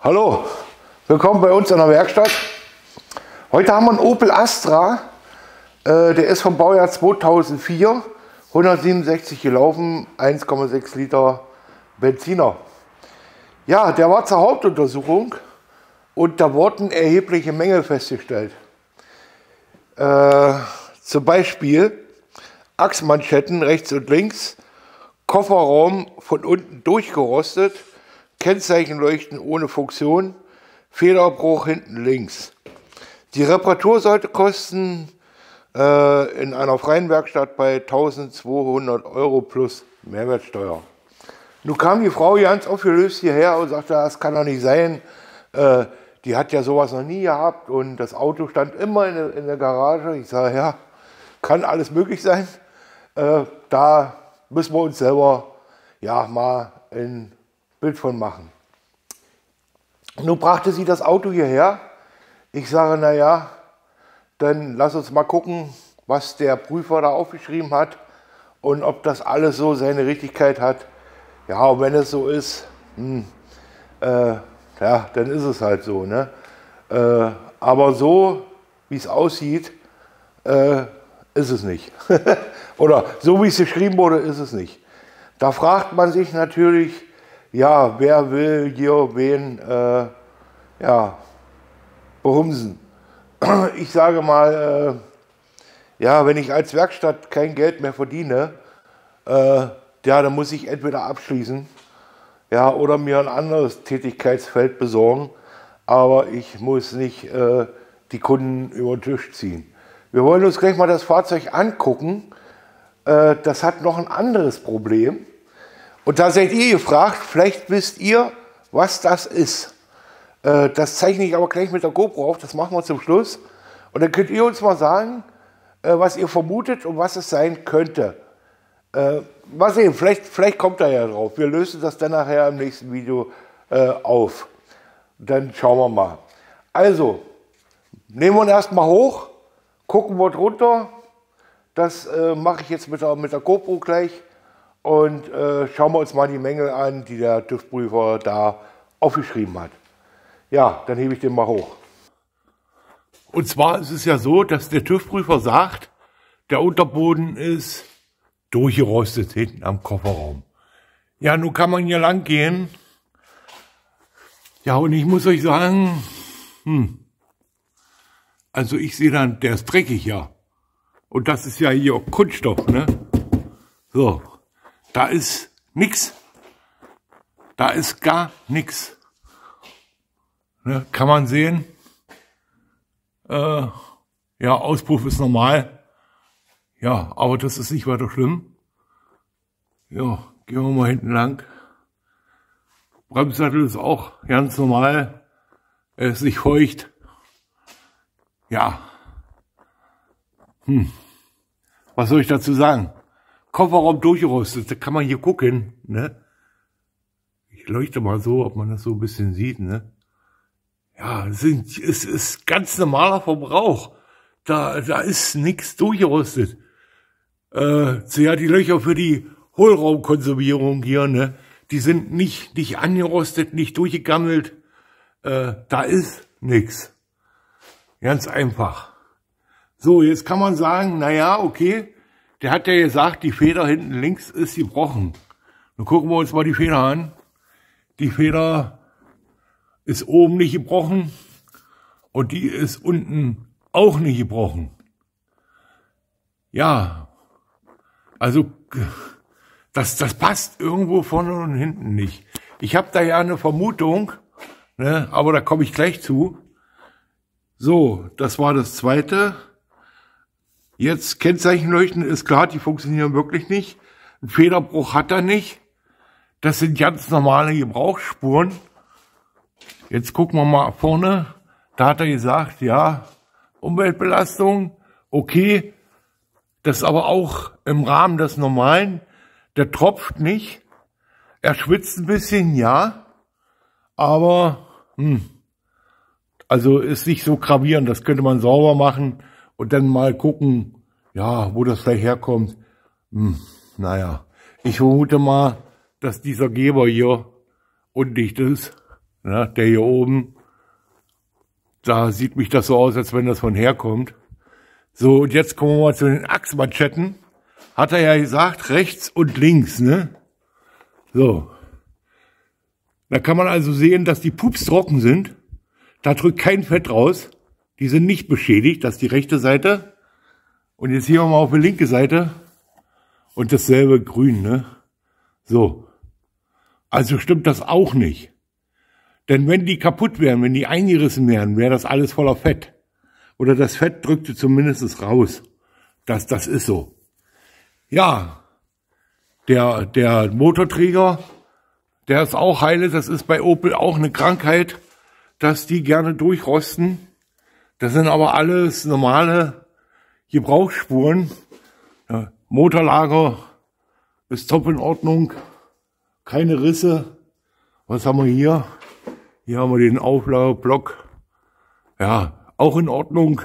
Hallo, willkommen bei uns in der Werkstatt. Heute haben wir einen Opel Astra, der ist vom Baujahr 2004, 167 gelaufen, 1,6 Liter Benziner. Ja, der war zur Hauptuntersuchung und da wurden erhebliche Mängel festgestellt. Zum Beispiel Achsmanschetten rechts und links, Kofferraum von unten durchgerostet, Kennzeichenleuchten ohne Funktion, Federbruch hinten links. Die Reparatur sollte kosten in einer freien Werkstatt bei 1.200 € plus Mehrwertsteuer. Nun kam die Frau ganz aufgelöst hierher und sagte, das kann doch nicht sein. Die hat ja sowas noch nie gehabt und das Auto stand immer in der Garage. Ich sage, ja, kann alles möglich sein. Da müssen wir uns selber ja mal ein Bild von machen. Nun brachte sie das Auto hierher. Ich sage, naja, dann lass uns mal gucken, was der Prüfer da aufgeschrieben hat und ob das alles so seine Richtigkeit hat. Ja, und wenn es so ist, ja, dann ist es halt so. Ne? Aber so, wie es aussieht, ist es nicht. Oder so, wie es geschrieben wurde, ist es nicht. Da fragt man sich natürlich, ja, wer will hier wen ja, behumsen. Ich sage mal, ja, wenn ich als Werkstatt kein Geld mehr verdiene, ja, dann muss ich entweder abschließen, ja, oder mir ein anderes Tätigkeitsfeld besorgen, aber ich muss nicht die Kunden über den Tisch ziehen. Wir wollen uns gleich mal das Fahrzeug angucken. Das hat noch ein anderes Problem. Und da seid ihr gefragt, vielleicht wisst ihr, was das ist. Das zeichne ich aber gleich mit der GoPro auf, das machen wir zum Schluss. Und dann könnt ihr uns mal sagen, was ihr vermutet und was es sein könnte. Mal sehen, vielleicht kommt er ja drauf. Wir lösen das dann nachher im nächsten Video auf. Dann schauen wir mal. Also, nehmen wir ihn erstmal hoch, gucken wir drunter. Das mache ich jetzt mit der GoPro gleich. Und schauen wir uns mal die Mängel an, die der TÜV-Prüfer da aufgeschrieben hat. Ja, dann hebe ich den mal hoch. Und zwar ist es ja so, dass der TÜV-Prüfer sagt, der Unterboden ist durchgerostet hinten am Kofferraum. Ja, nun kann man hier lang gehen. Ja, und ich muss euch sagen, also ich sehe dann, der ist dreckig, ja. Und das ist ja hier Kunststoff, ne? So. Da ist nix. Da ist gar nichts. Ne, kann man sehen. Ja, Auspuff ist normal. Ja, aber das ist nicht weiter schlimm. Ja, gehen wir mal hinten lang. Bremssattel ist auch ganz normal. Er ist nicht feucht. Ja. Was soll ich dazu sagen? Kofferraum durchgerostet, da kann man hier gucken, ne? Ich leuchte mal so, ob man das so ein bisschen sieht, ne? Ja, es ist ganz normaler Verbrauch. Da ist nichts durchgerostet. Ja, die Löcher für die Hohlraumkonservierung hier, ne? Die sind nicht angerostet, nicht durchgegammelt. Da ist nichts. Ganz einfach. So, jetzt kann man sagen, naja, okay. Der hat ja gesagt, die Feder hinten links ist gebrochen. Nun gucken wir uns mal die Feder an. Die Feder ist oben nicht gebrochen und die ist unten auch nicht gebrochen. Ja, also das passt irgendwo vorne und hinten nicht. Ich habe da ja eine Vermutung, ne, aber da komme ich gleich zu. So, das war das zweite. Jetzt Kennzeichenleuchten ist klar, die funktionieren wirklich nicht. Ein Federbruch hat er nicht. Das sind ganz normale Gebrauchsspuren. Jetzt gucken wir mal vorne. Da hat er gesagt, ja, Umweltbelastung, okay. Das ist aber auch im Rahmen des Normalen. Der tropft nicht. Er schwitzt ein bisschen, ja. Aber, also ist nicht so gravierend. Das könnte man sauber machen. Und dann mal gucken, ja, wo das vielleicht herkommt. Naja, ich vermute mal, dass dieser Geber hier undicht ist. Ja, der hier oben, da sieht mich das so aus, als wenn das von herkommt. So, und jetzt kommen wir mal zu den Achsmanschetten. Hat er ja gesagt, rechts und links, ne? So. Da kann man also sehen, dass die Pups trocken sind. Da drückt kein Fett raus. Die sind nicht beschädigt. Das ist die rechte Seite. Und jetzt hier mal auf die linke Seite. Und dasselbe grün, ne? So. Also stimmt das auch nicht. Denn wenn die kaputt wären, wenn die eingerissen wären, wäre das alles voller Fett. Oder das Fett drückte zumindest raus. Das ist so. Ja, der Motorträger, der ist auch heile. Das ist bei Opel auch eine Krankheit, dass die gerne durchrosten. Das sind aber alles normale Gebrauchsspuren. Ja, Motorlager ist top in Ordnung. Keine Risse. Was haben wir hier? Hier haben wir den Auflageblock. Ja, auch in Ordnung.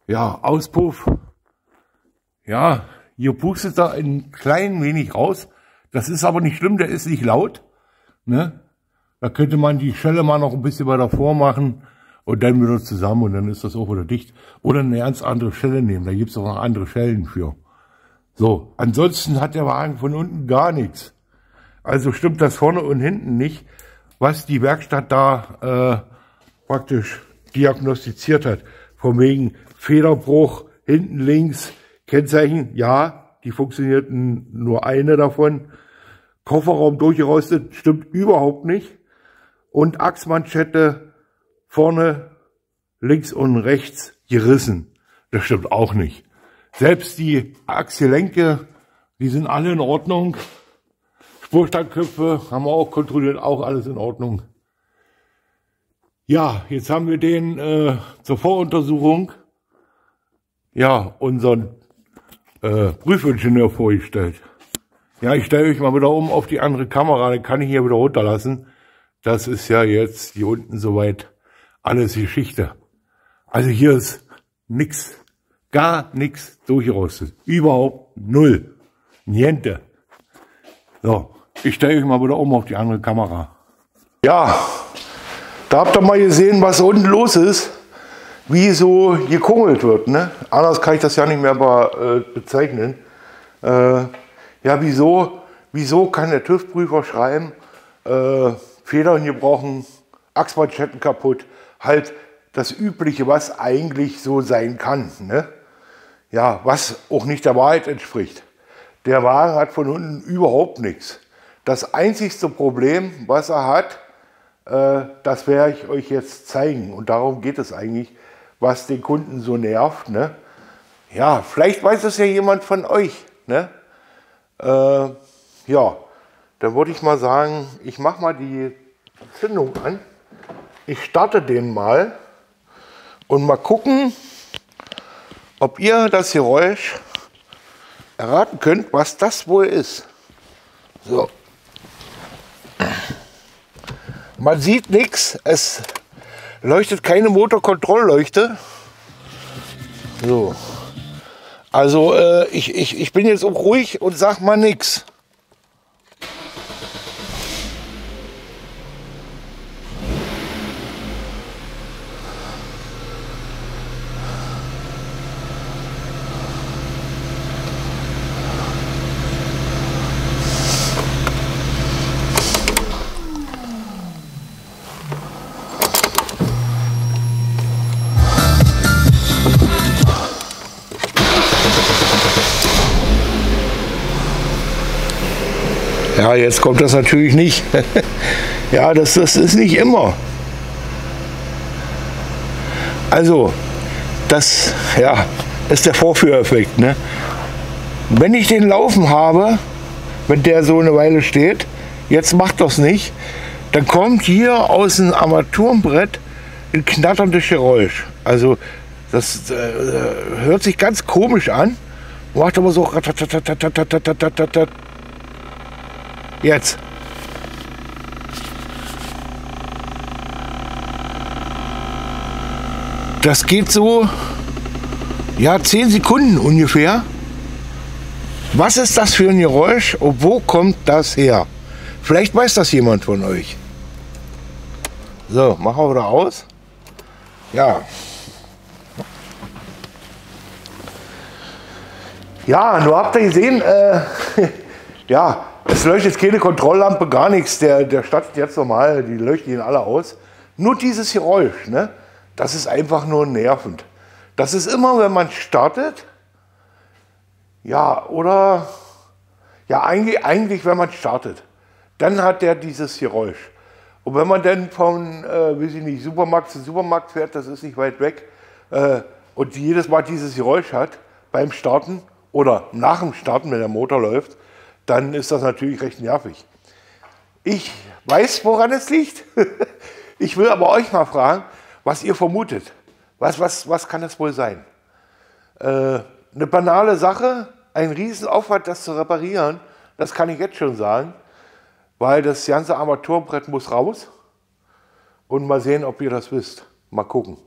Ja, Auspuff. Ja, hier pustet er ein klein wenig raus. Das ist aber nicht schlimm, der ist nicht laut. Ne? Da könnte man die Schelle mal noch ein bisschen weiter vormachen und dann wieder zusammen und dann ist das auch wieder dicht. Oder eine ganz andere Schelle nehmen, da gibt es auch noch andere Schellen für. So, ansonsten hat der Wagen von unten gar nichts. Also stimmt das vorne und hinten nicht, was die Werkstatt da praktisch diagnostiziert hat. Von wegen Federbruch, hinten links, Kennzeichen, ja, die funktionierten nur eine davon. Kofferraum durchgerostet, stimmt überhaupt nicht. Und Achsmanschette vorne, links und rechts gerissen. Das stimmt auch nicht. Selbst die Achsgelenke, die sind alle in Ordnung. Spurstandköpfe haben wir auch kontrolliert, auch alles in Ordnung. Ja, jetzt haben wir den zur Voruntersuchung, ja, unseren Prüfingenieur vorgestellt. Ja, ich stelle euch mal wieder um auf die andere Kamera, dann kann ich hier wieder runterlassen. Das ist ja jetzt hier unten soweit alles Geschichte. Also hier ist nix, gar nichts durchgerostet. Überhaupt null. Niente. So, ich stelle euch mal wieder um auf die andere Kamera. Ja, da habt ihr mal gesehen, was unten los ist. Wie so gekungelt wird, ne? Anders kann ich das ja nicht mehr bezeichnen. Ja, wieso kann der TÜV-Prüfer schreiben, Federn gebrochen, Achsmanschetten kaputt, halt das Übliche, was eigentlich so sein kann, ne? Ja, was auch nicht der Wahrheit entspricht. Der Wagen hat von unten überhaupt nichts. Das einzigste Problem, was er hat, das werde ich euch jetzt zeigen. Und darum geht es eigentlich, was den Kunden so nervt, ne? Ja, vielleicht weiß es ja jemand von euch, ne? Ja, dann würde ich mal sagen, ich mache mal die Zündung an. Ich starte den mal und mal gucken, ob ihr das Geräusch erraten könnt, was das wohl ist. So. Man sieht nichts, es leuchtet keine Motorkontrollleuchte. So. Also ich bin jetzt auch ruhig und sag mal nichts. Ja, jetzt kommt das natürlich nicht. Ja, das ist nicht immer. Also, das ja, ist der Vorführeffekt, ne? Wenn ich den laufen habe, wenn der so eine Weile steht, jetzt macht das nicht, dann kommt hier aus dem Armaturenbrett ein knatterndes Geräusch. Also, das hört sich ganz komisch an, macht aber so. Jetzt. Das geht so, ja, 10 Sekunden ungefähr. Was ist das für ein Geräusch und wo kommt das her? Vielleicht weiß das jemand von euch. So, machen wir wieder aus. Ja. Ja, nur habt ihr gesehen, ja, es leuchtet keine Kontrolllampe, gar nichts. Der startet jetzt normal, die leuchten ihn alle aus. Nur dieses Geräusch, ne? Das ist einfach nur nervend. Das ist immer, wenn man startet, ja, oder, ja, eigentlich wenn man startet, dann hat der dieses Geräusch. Und wenn man dann von, weiß ich nicht, Supermarkt zu Supermarkt fährt, das ist nicht weit weg, und jedes Mal dieses Geräusch hat beim Starten oder nach dem Starten, wenn der Motor läuft, dann ist das natürlich recht nervig. Ich weiß, woran es liegt. Ich will aber euch mal fragen, was ihr vermutet. Was kann es wohl sein? Eine banale Sache, ein Riesenaufwand, das zu reparieren, das kann ich jetzt schon sagen, weil das ganze Armaturenbrett muss raus. Und mal sehen, ob ihr das wisst. Mal gucken.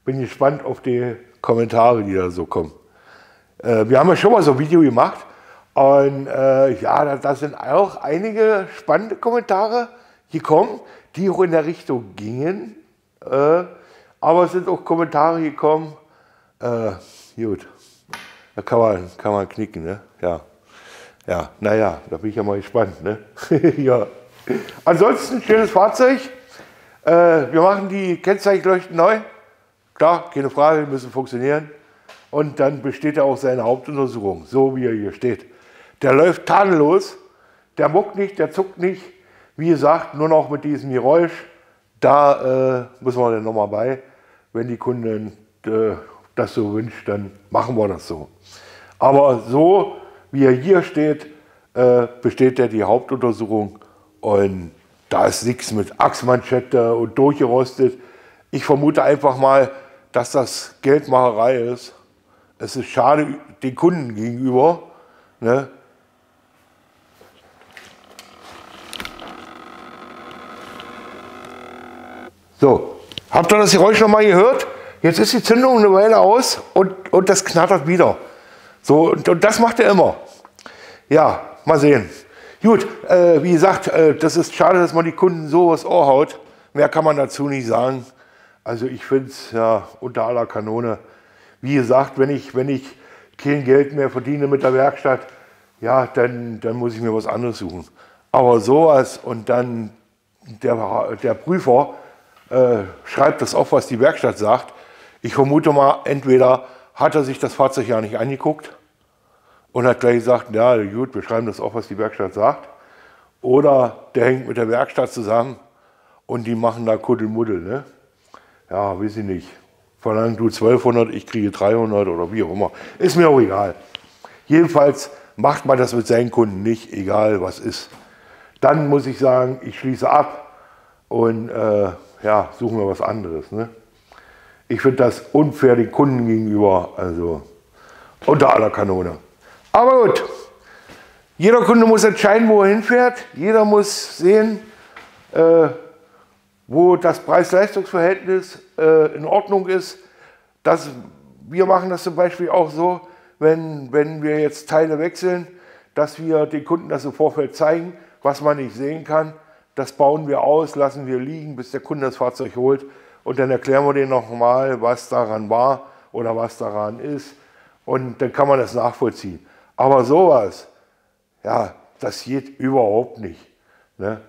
Bin gespannt auf die Kommentare, die da so kommen. Wir haben ja schon mal so ein Video gemacht. Und ja, da sind auch einige spannende Kommentare gekommen, die auch in der Richtung gingen. Aber es sind auch Kommentare gekommen. Gut, da kann man knicken, ne? Ja. Ja, naja, da bin ich ja mal gespannt, ne? Ja. Ansonsten schönes Fahrzeug. Wir machen die Kennzeichenleuchten neu. Klar, keine Frage, die müssen funktionieren. Und dann besteht er auch seine Hauptuntersuchung, so wie er hier steht. Der läuft tadellos, der muckt nicht, der zuckt nicht. Wie gesagt, nur noch mit diesem Geräusch, da müssen wir dann nochmal bei. Wenn die Kundin das so wünscht, dann machen wir das so. Aber so, wie er hier steht, besteht ja die Hauptuntersuchung. Und da ist nichts mit Achsmanschette und durchgerostet. Ich vermute einfach mal, dass das Geldmacherei ist. Es ist schade den Kunden gegenüber, ne? So, habt ihr das Geräusch noch mal gehört? Jetzt ist die Zündung eine Weile aus und das knattert wieder. So, und das macht er immer. Ja, mal sehen. Gut, wie gesagt, das ist schade, dass man die Kunden so aufs Ohr haut. Mehr kann man dazu nicht sagen. Also ich finde es ja unter aller Kanone. Wie gesagt, wenn ich kein Geld mehr verdiene mit der Werkstatt, ja, dann muss ich mir was anderes suchen. Aber sowas und dann der Prüfer schreibt das auf, was die Werkstatt sagt. Ich vermute mal, entweder hat er sich das Fahrzeug ja nicht angeguckt und hat gleich gesagt, ja gut, wir schreiben das auf, was die Werkstatt sagt. Oder der hängt mit der Werkstatt zusammen und die machen da Kuddelmuddel, ne? Ja, weiß ich nicht. Verlangen du 1200, ich kriege 300 oder wie auch immer. Ist mir auch egal. Jedenfalls macht man das mit seinen Kunden nicht, egal was ist. Dann muss ich sagen, ich schließe ab und ja, suchen wir was anderes. Ne? Ich finde das unfair den Kunden gegenüber, also unter aller Kanone. Aber gut, jeder Kunde muss entscheiden, wo er hinfährt. Jeder muss sehen, wo das Preis-Leistungs-Verhältnis in Ordnung ist. Wir machen das zum Beispiel auch so, wenn wir jetzt Teile wechseln, dass wir den Kunden das im Vorfeld zeigen, was man nicht sehen kann. Das bauen wir aus, lassen wir liegen, bis der Kunde das Fahrzeug holt. Und dann erklären wir denen nochmal, was daran war oder was daran ist. Und dann kann man das nachvollziehen. Aber sowas, ja, das geht überhaupt nicht. Ne?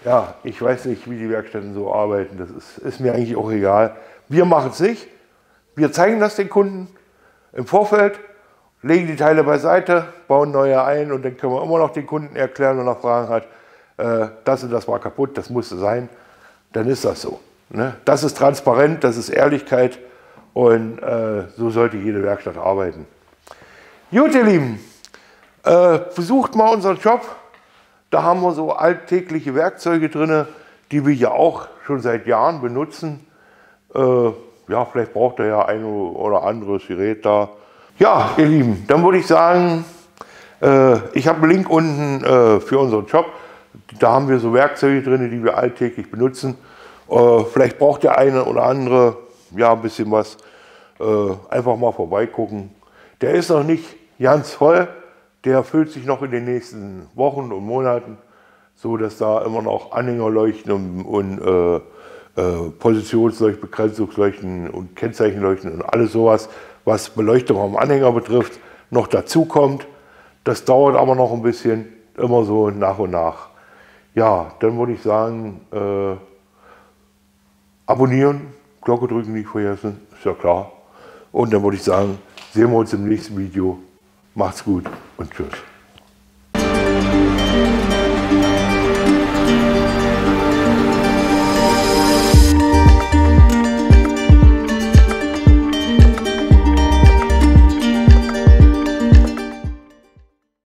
Ja, ich weiß nicht, wie die Werkstätten so arbeiten. Das ist mir eigentlich auch egal. Wir machen es nicht. Wir zeigen das den Kunden im Vorfeld, legen die Teile beiseite, bauen neue ein und dann können wir immer noch den Kunden erklären, wenn er Fragen hat, das und das war kaputt, das musste sein, dann ist das so. Ne? Das ist transparent, das ist Ehrlichkeit und so sollte jede Werkstatt arbeiten. Gut, ihr Lieben, besucht mal unseren Shop. Da haben wir so alltägliche Werkzeuge drin, die wir ja auch schon seit Jahren benutzen. Ja, vielleicht braucht ihr ja ein oder anderes Gerät da. Ja, ihr Lieben, dann würde ich sagen, ich habe einen Link unten für unseren Shop. Da haben wir so Werkzeuge drin, die wir alltäglich benutzen. Vielleicht braucht der eine oder andere ja ein bisschen was. Einfach mal vorbeigucken. Der ist noch nicht ganz voll. Der füllt sich noch in den nächsten Wochen und Monaten, so dass da immer noch Anhänger leuchten und Positionsleuchten, Begrenzungsleuchten und Kennzeichenleuchten und alles sowas, was Beleuchtung am Anhänger betrifft, noch dazu kommt. Das dauert aber noch ein bisschen, immer so nach und nach. Ja, dann würde ich sagen, abonnieren, Glocke drücken nicht vergessen, ist ja klar. Und dann würde ich sagen, sehen wir uns im nächsten Video. Macht's gut und tschüss.